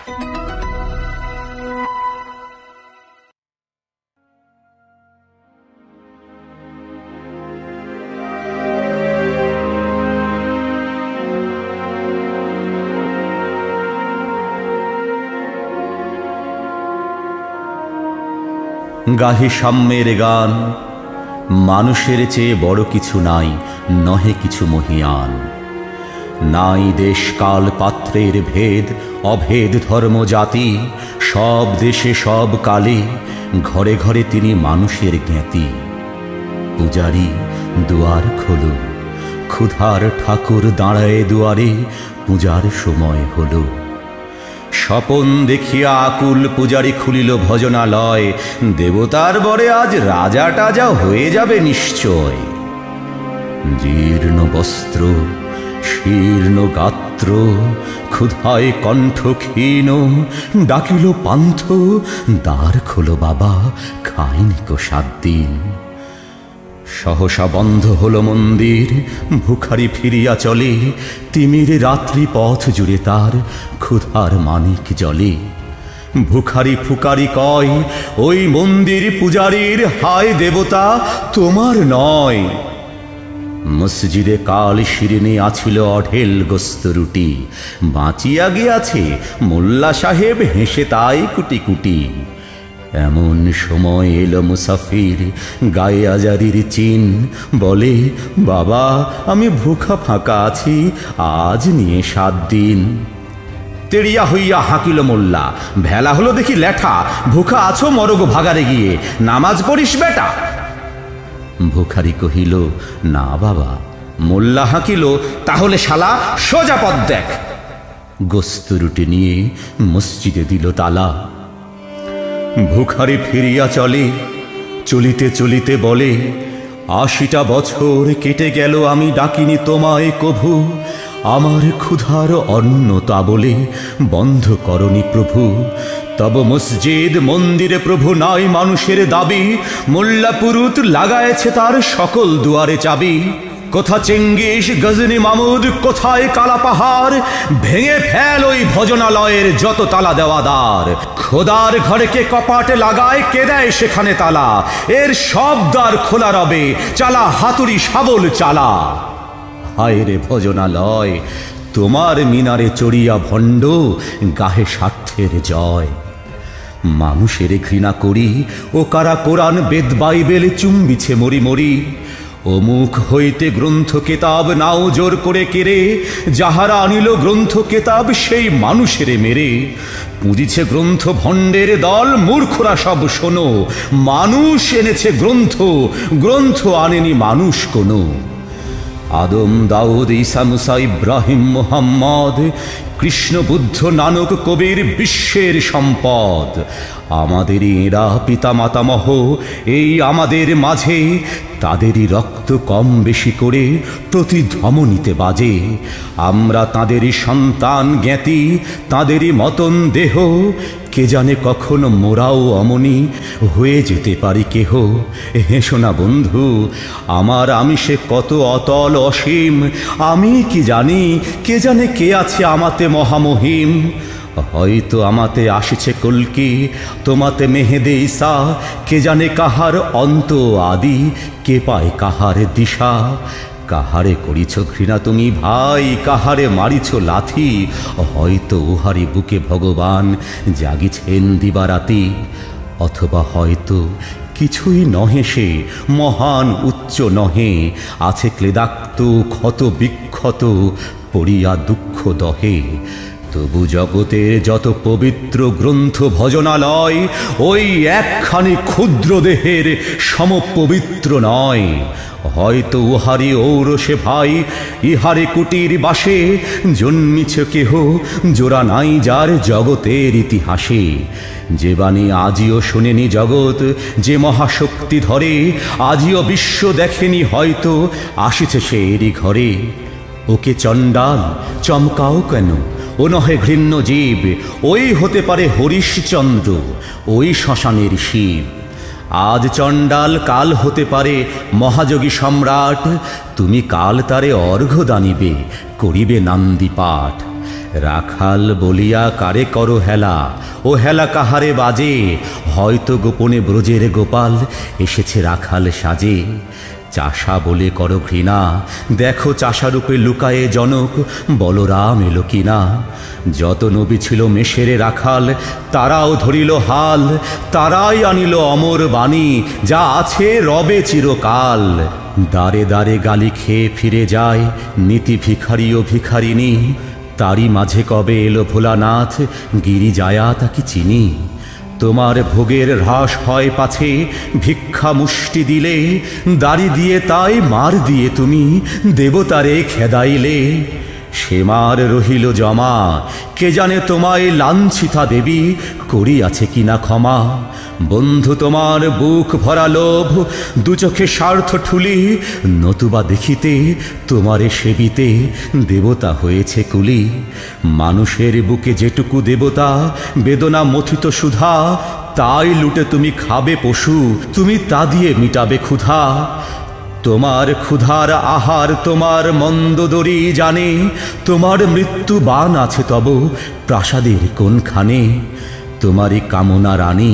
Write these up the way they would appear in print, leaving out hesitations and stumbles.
গাহি সাম্যের গান, মানুষের চেয়ে বড় কিছু নাই, নহে কিছু মহিয়ান। নাই দেশ কাল পাত্রের ভেদ, অভেদ ধর্ম জাতি, সব দেশে সব কালে ঘরে ঘরে তিনি মানুষের জ্ঞাতি। পূজারি দুয়ার খোলো, ক্ষুধার ঠাকুর দাঁড়ায় দুয়ারে, পূজার সময় হলো। স্বপন দেখিয়া আকুল পূজারি খুলিল ভজনালয়, দেবতার বরে আজ রাজা টাজা হয়ে যাবে নিশ্চয়। জীর্ণ বস্ত্র শীর্ণ গাত্র, ক্ষুধায় কণ্ঠ ক্ষীণ, ডাকিল পান্থ, দ্বার খোলো বাবা, খাইনি কো 7 দিন। সহসা বন্ধ হলো মন্দির, ভিখারি ফিরিয়া চলে, তিমির রাত্রি পথ জুড়ে তার ক্ষুধার মানিক জলে। ভিখারি ফুকারি কয়, ওই মন্দির পূজারীর, হায় দেবতা তোমার নয়। মসজিদে কাল শিরিনে আছিল অঢেল গোস্ত রুটি, বাঁচিয়া গিয়াছে মোল্লা সাহেব হেসে তাই কুটি কুটি। এমন সময় এলো মুসাফির, গায়ে আজারির চিন, বলে বাবা আমি ভুখা ফাঁকা আছি, আজ নিয়ে 7 দিন। তেড়িয়া হইয়া হাঁকিল মোল্লা, ভেলা হলো দেখি লেঠা, ভুখা আছো মরগ ভাগারে গিয়ে, নামাজ পড়িস বেটা। ভিখারি কহিল না বাবা। মোল্লা হাঁকিল, তাহলে শালা সোজা পথ দেখ। গোস্ত রুটি নিয়ে মসজিদে দিল তালা। ভিখারি ফিরিয়া চলে, চলিতে চলিতে বলে, 80টা বছর কেটে গেল আমি ডাকিনি তোমায় কভু, আমার ক্ষুধার অন্ন তা বলে বন্ধ করনি প্রভু। তব মসজিদ মন্দিরে প্রভু নাই মানুষের দাবি, মোল্লা পুরুত লাগায়েছে তার সকল দুয়ারে চাবি। কোথা চেঙ্গিস গজনী মামুদ, কোথায় কালা পাহাড়, ভেঙে ফেল ওই ভজনালয়ের যত তালা দেওয়া দ্বার। খোদার ঘরে কে কপাটে লাগায়, কে দেয় সেখানে তালা, এর সব দ্বার খোলা রবে, চালা হাতুড়ি শাবল চালা। হায় রে ভজনালয়, তোমার মিনারে চড়িয়া ভণ্ড, গাহে স্বার্থের জয়। মানুষের ঘৃণা করি, ও কারা কোরআন বেদ বাইবেল চুম্বিছে মরি মরি। অমুক হইতে গ্রন্থ কেতাব নাও জোর করে কেড়ে, যাহারা আনিল গ্রন্থ কেতাব সেই মানুষের মেরে। পুঁজিছে গ্রন্থ ভণ্ডের দল, মূর্খরা সব শোনো, মানুষ এনেছে গ্রন্থ, গ্রন্থ আনেনি মানুষ কোনো। আদম দাউদ ঈসা মুসা ইব্রাহিম মুহাম্মদ, কৃষ্ণ বুদ্ধ নানক কবির বিশ্বের সম্পদ। আমাদেরই এরা পিতা মাতামহ, এই আমাদের মাঝে তাদেরই রক্ত কম বেশি করে প্রতি ধমনীতে বাজে। আমরা তাদেরই সন্তান জ্ঞাতি, তাদেরই মতন দেহ, কে জানে কখন মোরাও অমনি হয়ে যেতে পারি কেহ। হেসো না বন্ধু, আমার আমিষে কত অতল অসীম, আমি কি জানি কে জানে কে আছে আমাতে মহামহিম। হয়তো আমাতে আসিছে কল্কি, তোমাতে মেহেদে ঈসা, কে জানে কাহার অন্ত আদি, কে পায় কাহার দিশা। কাহারে করিছ ঘৃণা তুমি ভাই, কাহারে মারিছ লাথি, হয়তো উহারি বুকে ভগবান জাগিছেন দিবারাতি। অথবা হয়তো কিছুই নহে সে, মহান উচ্চ নহে, আছে ক্লেদাক্ত ক্ষত বিক্ষত, পড়িয়া দুঃখ দহে। তবু জগতের যত পবিত্র গ্রন্থ ভজনালয়, ওই একখানি ক্ষুদ্র দেহের সমপবিত্র নয়। হয়তো উহারি ঔরসে ভাই, ইহারে কুটির বাসে, জন্মিছে কেহ জোড়া নাই যার জগতের ইতিহাসে। যে বাণী আজিও শোনেনি জগৎ, যে মহাশক্তি ধরে আজিও বিশ্ব দেখেনি, হয়তো আসিছে সে এরই ঘরে। ওকে চণ্ডাল চমকাও কেন, ও নহে ঘৃণ্য জীব, ওই হতে পারে হরিশচন্দ্র, ওই শ্মশানের শিব। আজ চণ্ডাল কাল হতে পারে মহাযোগী সম্রাট, তুমি কাল তারে অর্ঘ্য দানিবে, করিবে নান্দি পাঠ। রাখাল বলিয়া কারে করো হেলা, ও হেলা কাহারে বাজে, হয়তো গোপনে ব্রজের গোপাল এসেছে রাখাল সাজে। চাষা বলে করো ঘৃণা, দেখো চাষারূপে লুকায়ে জনক, বলরাম এলো কিনা। যত নবী ছিল মেষেরে রাখাল, তারাও ধরিল হাল, তারাই আনিল অমর বাণী, যা আছে রবে চিরকাল। দ্বারে দ্বারে গালি খেয়ে ফিরে যায় নীতি ভিখারি ও ভিখারিনী, তারই মাঝে কবে এলো ভোলানাথ, গিরিজায়া তাকে চিনি। তোমার ভোগের হ্রাস হয় পাছে ভিক্ষা মুষ্টি দিলে, দাড়ি দিয়ে তাই মার দিয়ে তুমি দেবতারে খেদাইলে। সে মার রহিল জমা, কে জানে তোমায় লাঞ্ছিতা দেবী করিয়াছে কিনা ক্ষমা। বন্ধু তোমার বুক ভরা লোভ, দু চোখে স্বার্থ ঠুলি, নতুবা দেখিতে তোমারে সেবিতে দেবতা হয়েছে কুলি। মানুষের বুকে যেটুকু দেবতা বেদনা মথিত সুধা, তাই লুটে তুমি খাবে পশু, তুমি তা দিয়ে মিটাবে ক্ষুধা। তোমার ক্ষুধার আহার তোমার মন্দোদরি জানে, তোমার মৃত্যু বান আছে তব প্রাসাদের কোনখানে। তোমারই কামনা রানী,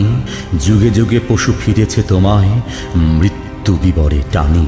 যুগে যুগে পশু ফিরেছে তোমায় মৃত্যু বিবরে টানি।